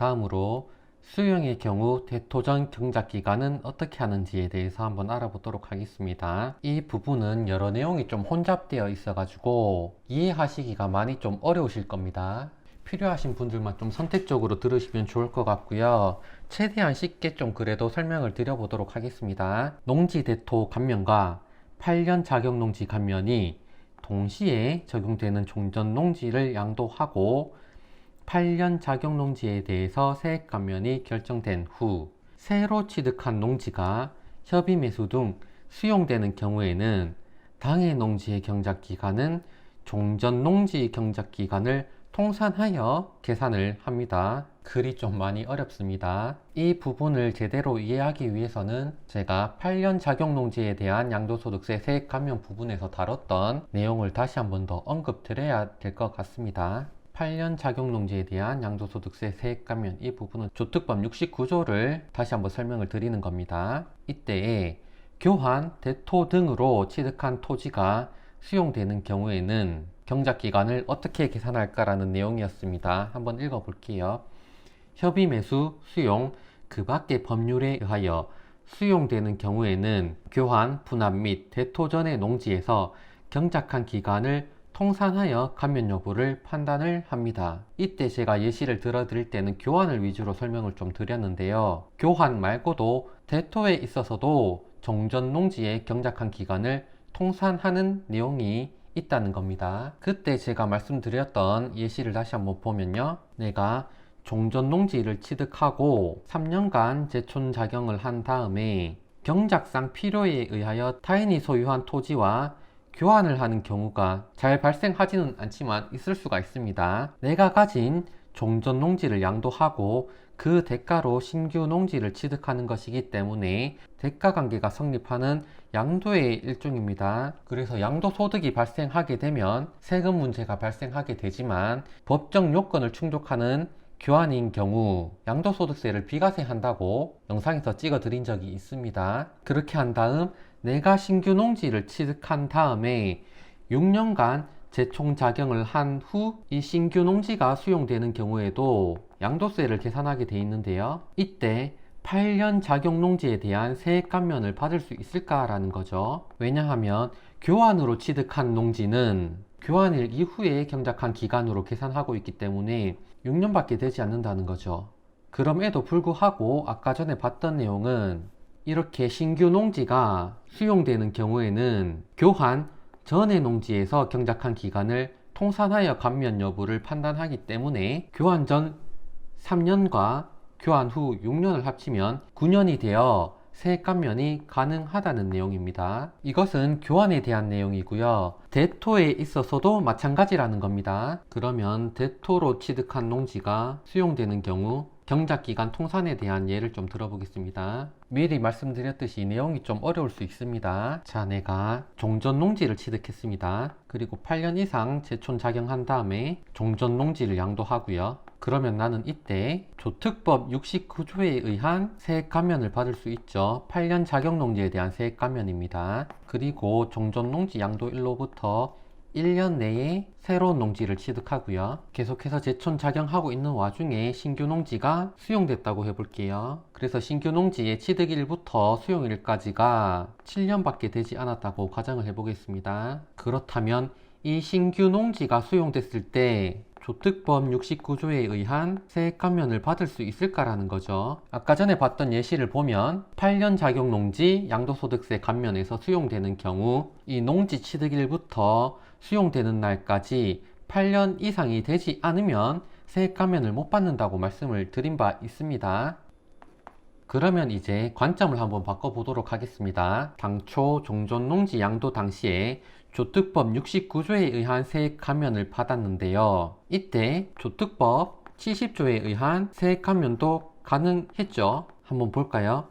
다음으로 수용의 경우 대토전 경작기간은 어떻게 하는지에 대해서 한번 알아보도록 하겠습니다. 이 부분은 여러 내용이 좀 혼잡되어 있어 가지고 이해하시기가 많이 좀 어려우실 겁니다. 필요하신 분들만 좀 선택적으로 들으시면 좋을 것 같고요. 최대한 쉽게 좀 그래도 설명을 드려보도록 하겠습니다. 농지 대토 감면과 8년 자격 농지 감면이 동시에 적용되는 종전 농지를 양도하고 8년 자격 농지에 대해서 세액 감면이 결정된 후 새로 취득한 농지가 협의 매수 등 수용되는 경우에는 당해 농지의 경작 기간은 종전 농지 경작 기간을 통산하여 계산을 합니다. 글이 좀 많이 어렵습니다. 이 부분을 제대로 이해하기 위해서는 제가 8년 자격 농지에 대한 양도소득세 세액 감면 부분에서 다뤘던 내용을 다시 한번 더 언급드려야 될 것 같습니다. 8년 자격농지에 대한 양도소득세 세액 감면, 이 부분은 조특법 69조를 다시 한번 설명을 드리는 겁니다. 이때에 교환, 대토 등으로 취득한 토지가 수용되는 경우에는 경작기간을 어떻게 계산할까라는 내용이었습니다. 한번 읽어볼게요. 협의 매수, 수용, 그 밖의 법률에 의하여 수용되는 경우에는 교환, 분할 및 대토 전의 농지에서 경작한 기간을 통산하여 감면 여부를 판단을 합니다. 이때 제가 예시를 들어드릴 때는 교환을 위주로 설명을 좀 드렸는데요. 교환 말고도 대토에 있어서도 종전 농지의 경작한 기간을 통산하는 내용이 있다는 겁니다. 그때 제가 말씀드렸던 예시를 다시 한번 보면요. 내가 종전 농지를 취득하고 3년간 제촌 작용을 한 다음에 경작상 필요에 의하여 타인이 소유한 토지와 교환을 하는 경우가 잘 발생하지는 않지만 있을 수가 있습니다. 내가 가진 종전 농지를 양도하고 그 대가로 신규 농지를 취득하는 것이기 때문에 대가 관계가 성립하는 양도의 일종입니다. 그래서 양도소득이 발생하게 되면 세금 문제가 발생하게 되지만 법정 요건을 충족하는 교환인 경우 양도소득세를 비과세한다고 영상에서 찍어 드린 적이 있습니다. 그렇게 한 다음 내가 신규 농지를 취득한 다음에 6년간 재총 작용을 한 후 이 신규 농지가 수용되는 경우에도 양도세를 계산하게 되어 있는데요. 이때 8년 자격 농지에 대한 세액 감면을 받을 수 있을까라는 거죠. 왜냐하면 교환으로 취득한 농지는 교환일 이후에 경작한 기간으로 계산하고 있기 때문에 6년밖에 되지 않는다는 거죠. 그럼에도 불구하고 아까 전에 봤던 내용은 이렇게 신규 농지가 수용되는 경우에는 교환 전의 농지에서 경작한 기간을 통산하여 감면 여부를 판단하기 때문에 교환 전 3년과 교환 후 6년을 합치면 9년이 되어 세액 감면이 가능하다는 내용입니다. 이것은 교환에 대한 내용이고요. 대토에 있어서도 마찬가지라는 겁니다. 그러면 대토로 취득한 농지가 수용되는 경우 경작기간 통산에 대한 예를 좀 들어보겠습니다. 미리 말씀드렸듯이 내용이 좀 어려울 수 있습니다. 자, 내가 종전 농지를 취득했습니다. 그리고 8년 이상 제촌 작용한 다음에 종전 농지를 양도하고요. 그러면 나는 이때 조특법 69조에 의한 세액 감면을 받을 수 있죠. 8년 자격 농지에 대한 세액 감면입니다. 그리고 종전 농지 양도일로부터 1년 내에 새로운 농지를 취득하고요. 계속해서 제촌 작용하고 있는 와중에 신규 농지가 수용됐다고 해볼게요. 그래서 신규 농지의 취득일부터 수용일까지가 7년밖에 되지 않았다고 가정을 해보겠습니다. 그렇다면 이 신규 농지가 수용됐을 때 조특법 69조에 의한 세액 감면을 받을 수 있을까라는 거죠. 아까 전에 봤던 예시를 보면 8년 자격 농지 양도소득세 감면에서 수용되는 경우 이 농지 취득일부터 수용되는 날까지 8년 이상이 되지 않으면 세액 감면을 못 받는다고 말씀을 드린 바 있습니다. 그러면 이제 관점을 한번 바꿔보도록 하겠습니다. 당초 종전 농지 양도 당시에 조특법 69조에 의한 세액 감면을 받았는데요. 이때 조특법 70조에 의한 세액 감면도 가능했죠. 한번 볼까요?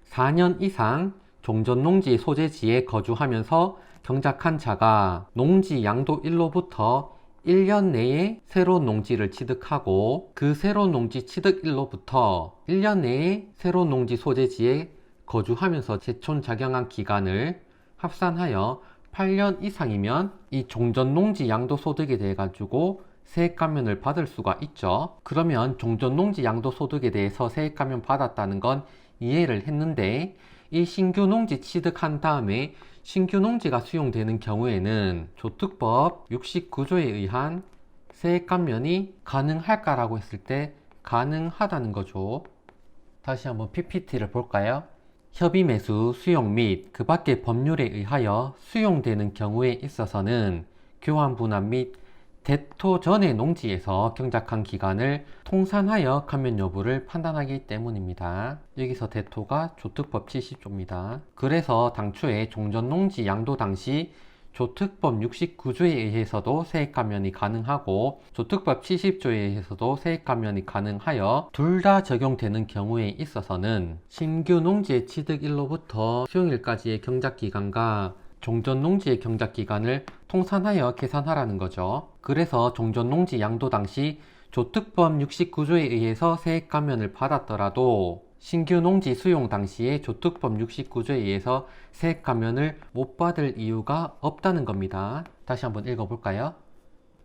4년 이상 종전 농지 소재지에 거주하면서 경작한 자가 농지 양도일로부터 1년 내에 새로운 농지를 취득하고 그 새로운 농지 취득일로부터 1년 내에 새로운 농지 소재지에 거주하면서 제촌 작용한 기간을 합산하여 8년 이상이면 이 종전 농지 양도소득에 대해 가지고 세액 감면을 받을 수가 있죠. 그러면 종전농지 양도소득에 대해서 세액 감면 받았다는 건 이해를 했는데, 이 신규 농지 취득한 다음에 신규 농지가 수용되는 경우에는 조특법 69조에 의한 세액 감면이 가능할까라고 했을 때 가능하다는 거죠. 다시 한번 PPT를 볼까요? 협의 매수, 수용 및 그 밖의 법률에 의하여 수용되는 경우에 있어서는 교환 분할 및 대토 전의 농지에서 경작한 기간을 통산하여 감면 여부를 판단하기 때문입니다. 여기서 대토가 조특법 70조입니다. 그래서 당초에 종전농지 양도 당시 조특법 69조에 의해서도 세액 감면이 가능하고 조특법 70조에 의해서도 세액 감면이 가능하여 둘 다 적용되는 경우에 있어서는 신규 농지의 취득일로부터 수용일까지의 경작기간과 종전농지의 경작기간을 통산하여 계산하라는 거죠. 그래서 종전농지 양도 당시 조특법 69조에 의해서 세액 감면을 받았더라도 신규 농지 수용 당시에 조특법 69조에 의해서 세액 감면을 못 받을 이유가 없다는 겁니다. 다시 한번 읽어볼까요?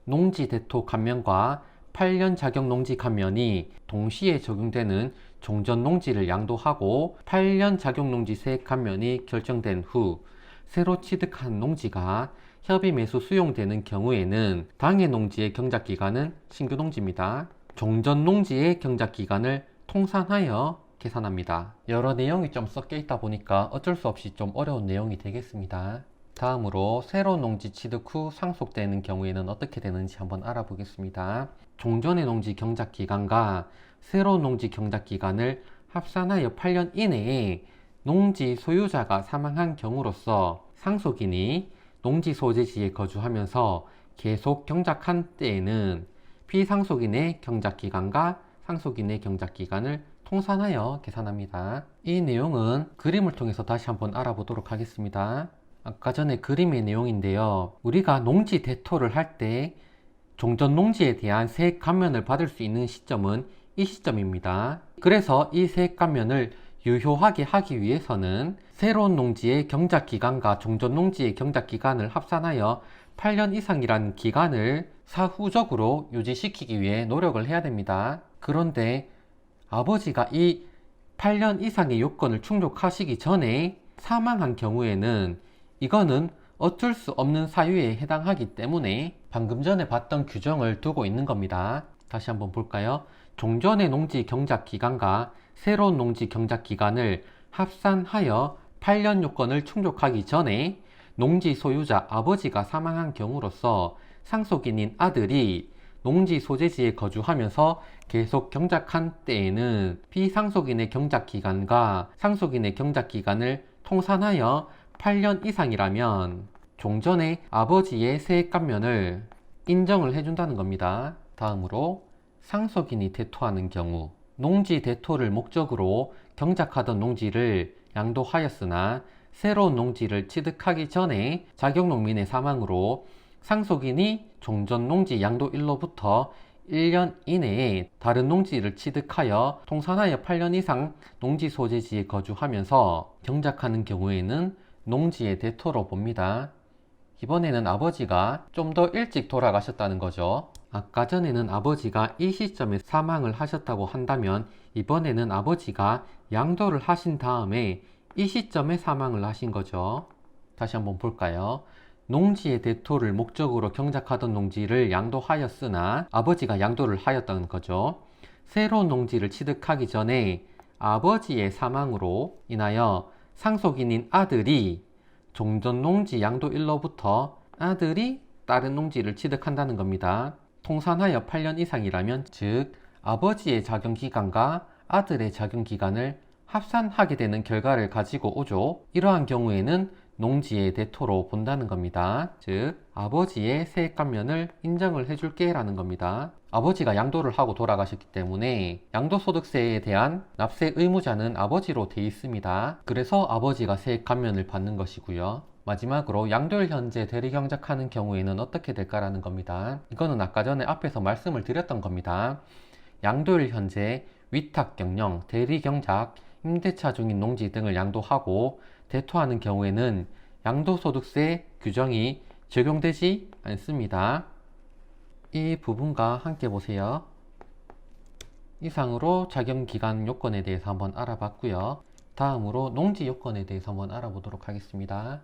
농지 대토 감면과 8년 자격 농지 감면이 동시에 적용되는 종전 농지를 양도하고 8년 자격 농지 세액 감면이 결정된 후 새로 취득한 농지가 협의 매수 수용되는 경우에는 당해 농지의 경작기간은 신규 농지입니다. 종전 농지의 경작기간을 통산하여 계산합니다. 여러 내용이 좀 섞여 있다 보니까 어쩔 수 없이 좀 어려운 내용이 되겠습니다. 다음으로 새로운 농지 취득 후 상속되는 경우에는 어떻게 되는지 한번 알아보겠습니다. 종전의 농지 경작기간과 새로운 농지 경작기간을 합산하여 8년 이내에 농지 소유자가 사망한 경우로서 상속인이 농지 소재지에 거주하면서 계속 경작한 때에는 피상속인의 경작기간과 상속인의 경작기간을 통산하여 계산합니다. 이 내용은 그림을 통해서 다시 한번 알아보도록 하겠습니다. 아까 전에 그림의 내용인데요. 우리가 농지 대토를 할 때 종전 농지에 대한 세액 감면을 받을 수 있는 시점은 이 시점입니다. 그래서 이 세액 감면을 유효하게 하기 위해서는 새로운 농지의 경작기간과 종전 농지의 경작기간을 합산하여 8년 이상이라는 기간을 사후적으로 유지시키기 위해 노력을 해야 됩니다. 그런데 아버지가 이 8년 이상의 요건을 충족하시기 전에 사망한 경우에는 이거는 어쩔 수 없는 사유에 해당하기 때문에 방금 전에 봤던 규정을 두고 있는 겁니다. 다시 한번 볼까요? 종전의 농지 경작기간과 새로운 농지 경작기간을 합산하여 8년 요건을 충족하기 전에 농지 소유자 아버지가 사망한 경우로서 상속인인 아들이 농지 소재지에 거주하면서 계속 경작한 때에는 피상속인의 경작기간과 상속인의 경작기간을 통산하여 8년 이상이라면 종전의 아버지의 세액 감면을 인정을 해준다는 겁니다. 다음으로 상속인이 대토하는 경우 농지 대토를 목적으로 경작하던 농지를 양도하였으나 새로운 농지를 취득하기 전에 자격농민의 사망으로 상속인이 종전 농지 양도일로부터 1년 이내에 다른 농지를 취득하여 통산하여 8년 이상 농지 소재지에 거주하면서 경작하는 경우에는 농지의 대토로 봅니다. 이번에는 아버지가 좀 더 일찍 돌아가셨다는 거죠. 아까 전에는 아버지가 이 시점에 사망을 하셨다고 한다면 이번에는 아버지가 양도를 하신 다음에 이 시점에 사망을 하신 거죠. 다시 한번 볼까요? 농지의 대토를 목적으로 경작하던 농지를 양도하였으나 아버지가 양도를 하였다는 거죠. 새로운 농지를 취득하기 전에 아버지의 사망으로 인하여 상속인인 아들이 종전 농지 양도일로부터 아들이 다른 농지를 취득한다는 겁니다. 통산하여 8년 이상이라면 즉 아버지의 작용기간과 아들의 작용기간을 합산하게 되는 결과를 가지고 오죠. 이러한 경우에는 농지의 대토로 본다는 겁니다. 즉 아버지의 세액 감면을 인정을 해줄게 라는 겁니다. 아버지가 양도를 하고 돌아가셨기 때문에 양도소득세에 대한 납세 의무자는 아버지로 돼 있습니다. 그래서 아버지가 세액 감면을 받는 것이고요. 마지막으로 양도일 현재 대리경작하는 경우에는 어떻게 될까라는 겁니다. 이거는 아까 전에 앞에서 말씀을 드렸던 겁니다. 양도일 현재 위탁경영, 대리경작, 임대차 중인 농지 등을 양도하고 대토하는 경우에는 양도소득세 규정이 적용되지 않습니다. 이 부분과 함께 보세요. 이상으로 자격기간 요건에 대해서 한번 알아봤고요. 다음으로 농지 요건에 대해서 한번 알아보도록 하겠습니다.